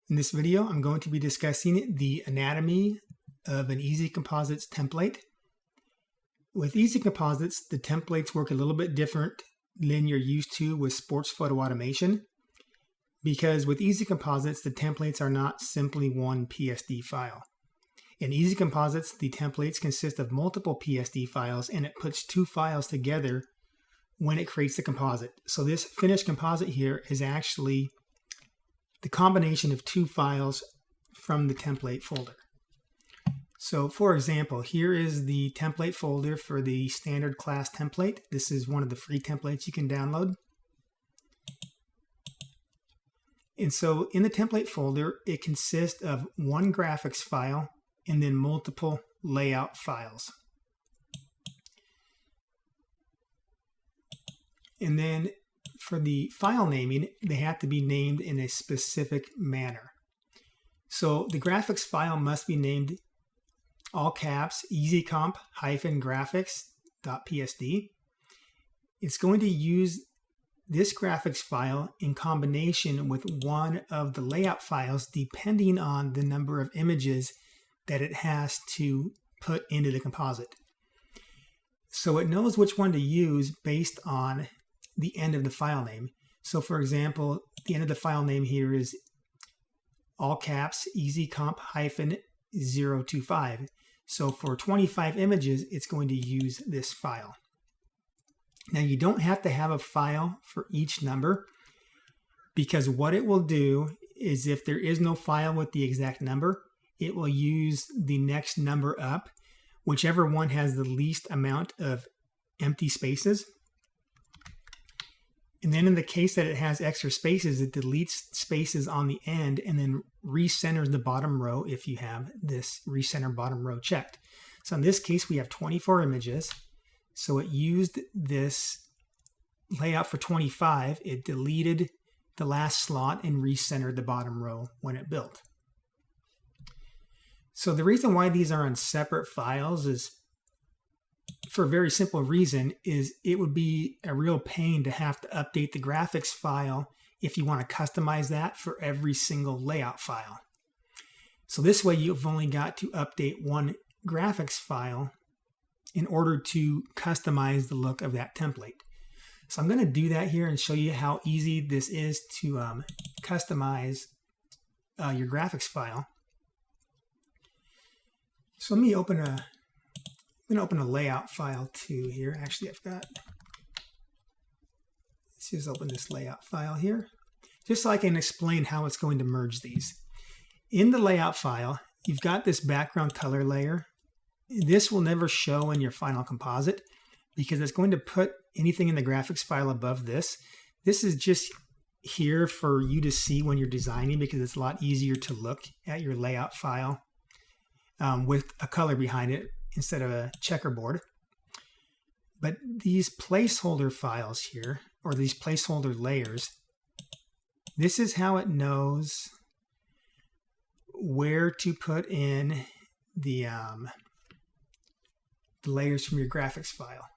In this video, I'm going to be discussing the anatomy of an Easy Composites template. With Easy Composites, the templates work a little bit different than you're used to with sports photo automation, because with Easy Composites, the templates are not simply one PSD file. In Easy Composites, the templates consist of multiple PSD files, and it puts two files together when it creates the composite. So this finished composite here is actually the combination of two files from the template folder. So for example, here is the template folder for the standard class template. This is one of the free templates you can download. And so in the template folder, it consists of one graphics file and then multiple layout files. And then for the file naming, they have to be named in a specific manner. So the graphics file must be named all caps easycomp-graphics.psd. It's going to use this graphics file in combination with one of the layout files depending on the number of images that it has to put into the composite. So it knows which one to use based on the end of the file name. So for example, the end of the file name here is all caps easycomp-025. So for 25 images, it's going to use this file. Now you don't have to have a file for each number, because what it will do is if there is no file with the exact number, it will use the next number up, whichever one has the least amount of empty spaces. And then in the case that it has extra spaces, it deletes spaces on the end and then recenters the bottom row if you have this recenter bottom row checked. So in this case, we have 24 images. So it used this layout for 25. It deleted the last slot and recentered the bottom row when it built. So the reason why these are on separate files is for a very simple reason, is it would be a real pain to have to update the graphics file if you want to customize that for every single layout file. So this way you've only got to update one graphics file in order to customize the look of that template. So I'm going to do that here and show you how easy this is to customize your graphics file. So let me open I'm going to open a layout file too here. Actually, let's just open this layout file here, just so I can explain how it's going to merge these. In the layout file, you've got this background color layer. This will never show in your final composite because it's going to put anything in the graphics file above this. This is just here for you to see when you're designing, because it's a lot easier to look at your layout file with a color behind it instead of a checkerboard. But these placeholder files here, or these placeholder layers, this is how it knows where to put in the layers from your graphics file.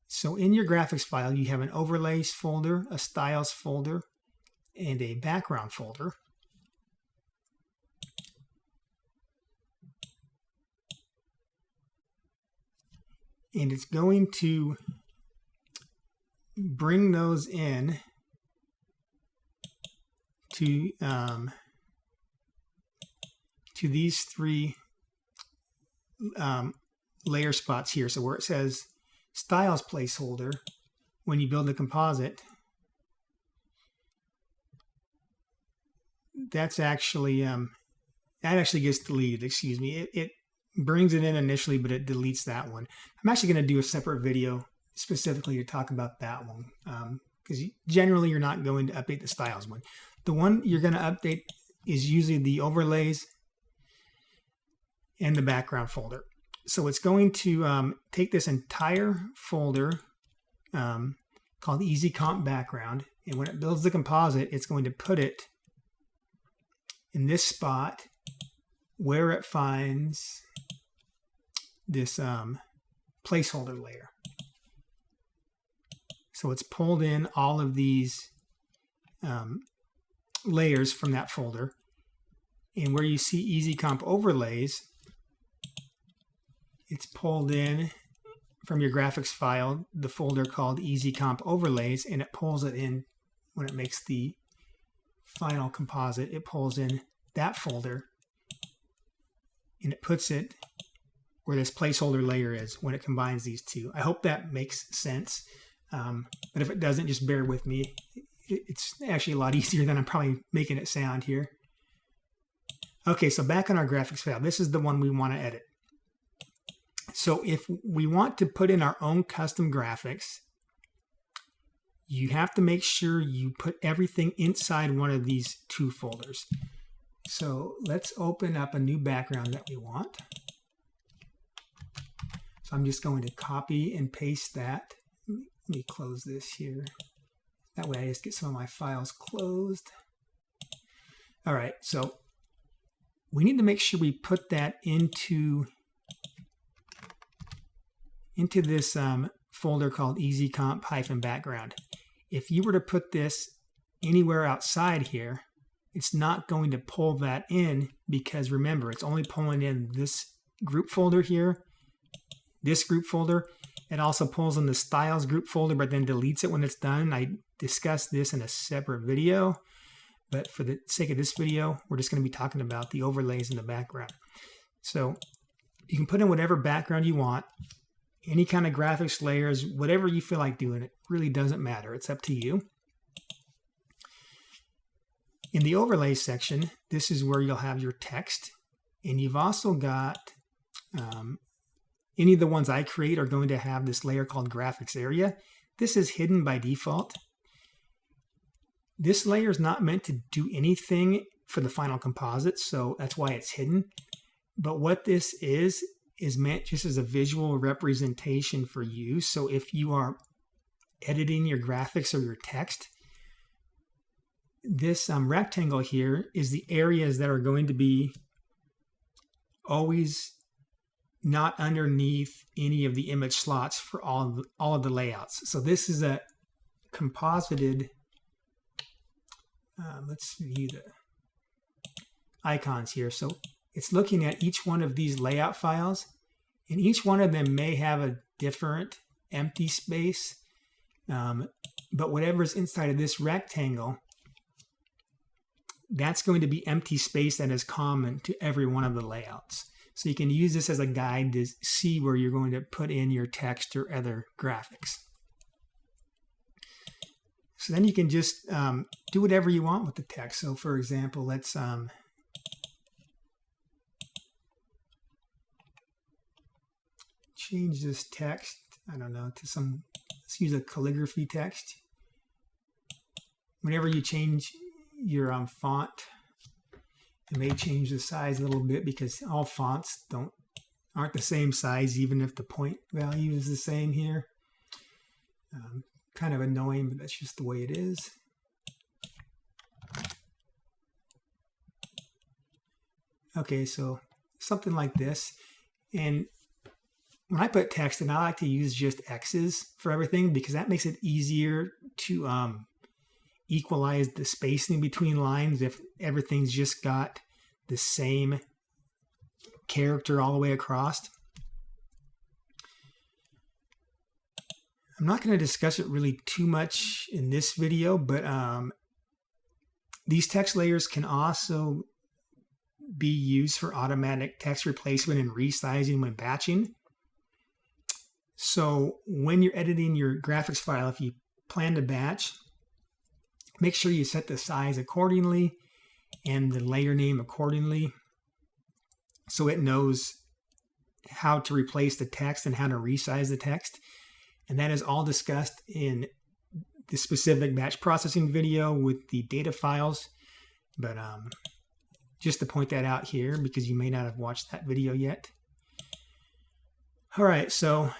So in your graphics file, you have an overlays folder, a styles folder, and a background folder. And it's going to bring those in to these three layer spots here. So where it says styles placeholder, when you build a composite, that actually gets deleted. Excuse me. It brings it in initially, but it deletes that one. I'm actually going to do a separate video specifically to talk about that one, because generally you're not going to update the styles one. The one you're going to update is usually the overlays and the background folder. So it's going to take this entire folder called Easy Comp Background, and when it builds the composite, it's going to put it in this spot where it finds this placeholder layer. So it's pulled in all of these layers from that folder. And where you see Easy Comp Overlays, it's pulled in from your graphics file, the folder called Easy Comp Overlays, and it pulls it in when it makes the final composite. It pulls in that folder and it puts it where this placeholder layer is when it combines these two. I hope that makes sense. But if it doesn't, just bear with me. It's actually a lot easier than I'm probably making it sound here. Okay, so back on our graphics file, this is the one we want to edit. So if we want to put in our own custom graphics, you have to make sure you put everything inside one of these two folders. So let's open up a new background that we want. So I'm just going to copy and paste that. Let me close this here. That way I just get some of my files closed. All right, so we need to make sure we put that into this folder called Easy Comp-background. If you were to put this anywhere outside here, it's not going to pull that in because remember, it's only pulling in this group folder here, this group folder. It also pulls in the styles group folder, but then deletes it when it's done. I discussed this in a separate video, but for the sake of this video, we're just going to be talking about the overlays in the background. So you can put in whatever background you want, any kind of graphics layers, whatever you feel like doing. It really doesn't matter. It's up to you. In the overlay section, this is where you'll have your text, and you've also got any of the ones I create are going to have this layer called graphics area. This is hidden by default. This layer is not meant to do anything for the final composite, so that's why it's hidden. But what this is meant just as a visual representation for you. So if you are editing your graphics or your text, this rectangle here is the areas that are going to be always not underneath any of the image slots for all of the layouts. So this is a composited, let's view the icons here. So it's looking at each one of these layout files, and each one of them may have a different empty space, but whatever's inside of this rectangle, that's going to be empty space that is common to every one of the layouts. So you can use this as a guide to see where you're going to put in your text or other graphics. So then you can just do whatever you want with the text. So for example, let's change this text, I don't know, to some, let's use a calligraphy text. Whenever you change your font, it may change the size a little bit because all fonts aren't the same size, even if the point value is the same here. Kind of annoying, but that's just the way it is. Okay, so something like this. And when I put text in, I like to use just X's for everything because that makes it easier to equalize the spacing between lines if everything's just got the same character all the way across. I'm not going to discuss it really too much in this video, but these text layers can also be used for automatic text replacement and resizing when batching. So when you're editing your graphics file, if you plan to batch, make sure you set the size accordingly and the layer name accordingly so it knows how to replace the text and how to resize the text. And that is all discussed in the specific batch processing video with the data files. But just to point that out here because you may not have watched that video yet. All right, so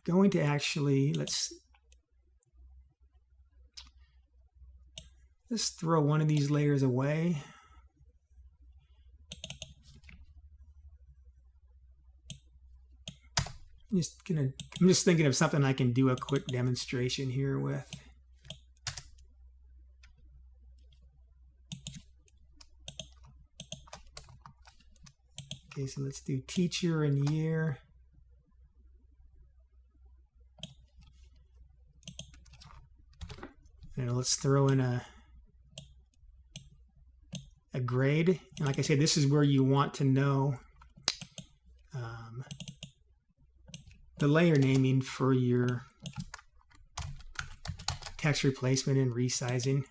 going to actually, let's throw one of these layers away. I'm just thinking of something I can do a quick demonstration here with. Okay, so let's do teacher and year. And let's throw in a grade. And like I said, this is where you want to know the layer naming for your text replacement and resizing.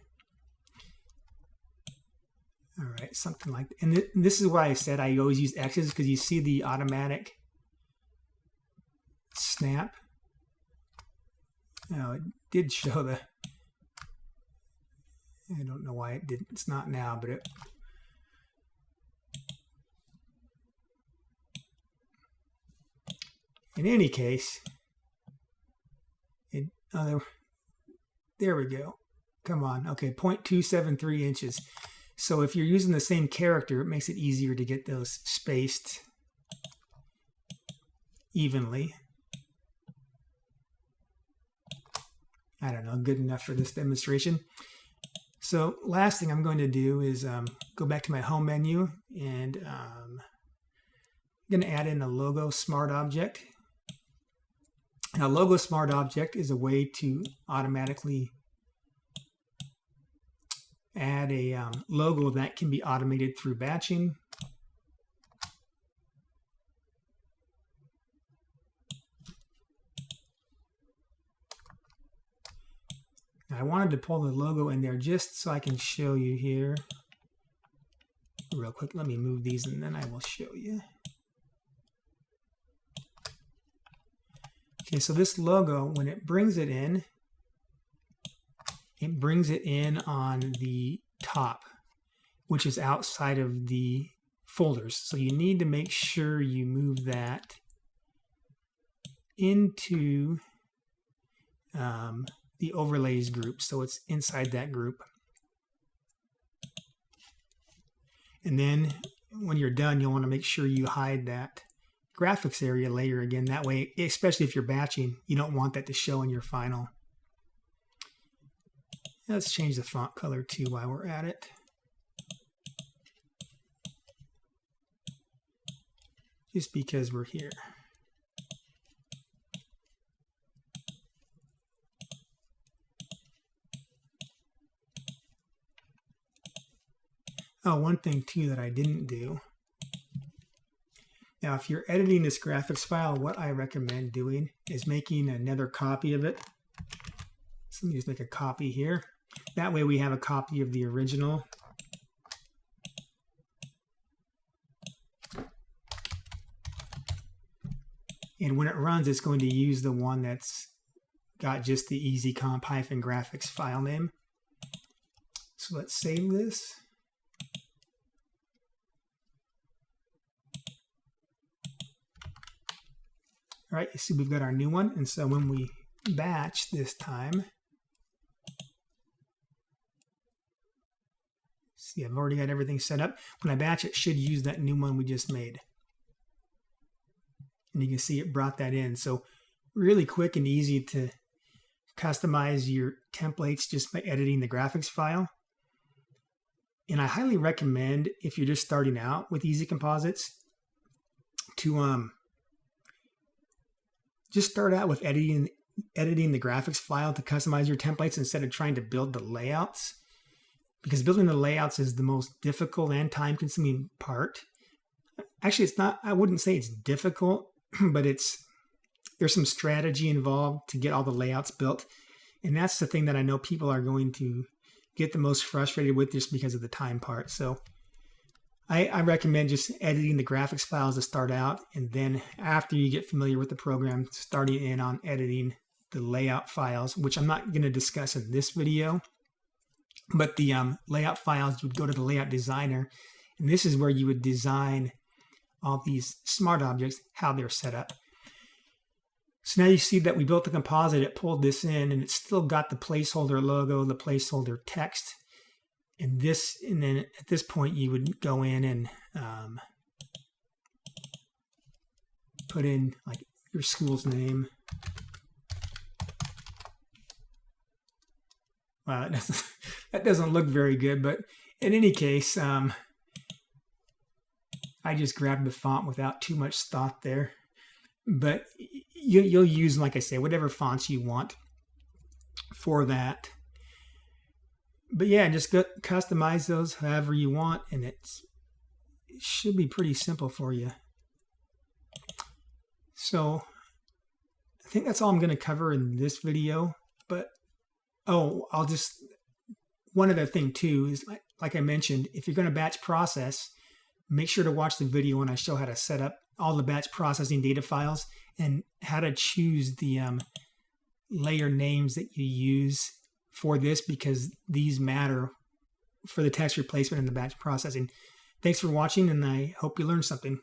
All right, something like that. And this is why I said I always use X's, because you see the automatic snap. Now it did show the, I don't know why it didn't, it's not now, but it, in any case, there we go. Come on. Okay, 0.273 inches. So if you're using the same character, it makes it easier to get those spaced evenly. I don't know, good enough for this demonstration. So last thing I'm going to do is go back to my home menu, and I'm going to add in a logo smart object. And a logo smart object is a way to automatically add a logo that can be automated through batching. Now, I wanted to pull the logo in there just so I can show you here. Real quick, let me move these and then I will show you. Okay, so this logo, when it brings it brings it in on the top, which is outside of the folders. So you need to make sure you move that into the overlays group, so it's inside that group. And then when you're done, you'll want to make sure you hide that graphics area layer again. That way, especially if you're batching, you don't want that to show in your final. Let's change the font color too while we're at it. Just because we're here. Oh, one thing too that I didn't do. Now, if you're editing this graphics file, what I recommend doing is making another copy of it. So let me just make a copy here. That way we have a copy of the original. And when it runs, it's going to use the one that's got just the easycomp-graphics file name. So let's save this. All right, you see we've got our new one. And so when we batch this time, see, I've already got everything set up. When I batch, it should use that new one we just made. And you can see it brought that in. So really quick and easy to customize your templates just by editing the graphics file. And I highly recommend, if you're just starting out with Easy Composites, to just start out with editing the graphics file to customize your templates instead of trying to build the layouts. Because building the layouts is the most difficult and time-consuming part. Actually, it's not, I wouldn't say it's difficult, but there's some strategy involved to get all the layouts built. And that's the thing that I know people are going to get the most frustrated with, just because of the time part. So I recommend just editing the graphics files to start out, and then after you get familiar with the program, starting in on editing the layout files, which I'm not going to discuss in this video. But the layout files, you would go to the layout designer, and this is where you would design all these smart objects, how they're set up. So now you see that we built the composite, it pulled this in, and it's still got the placeholder logo, the placeholder text. And then at this point, you would go in and put in like your school's name. Wow, that doesn't look very good, but in any case, I just grabbed the font without too much thought there. But you'll use, like I say, whatever fonts you want for that. But yeah, just go customize those however you want, and it should be pretty simple for you. So I think that's all I'm going to cover in this video. But one other thing too is, like I mentioned, if you're going to batch process, make sure to watch the video when I show how to set up all the batch processing data files and how to choose the layer names that you use for this, because these matter for the text replacement and the batch processing. Thanks for watching, and I hope you learned something.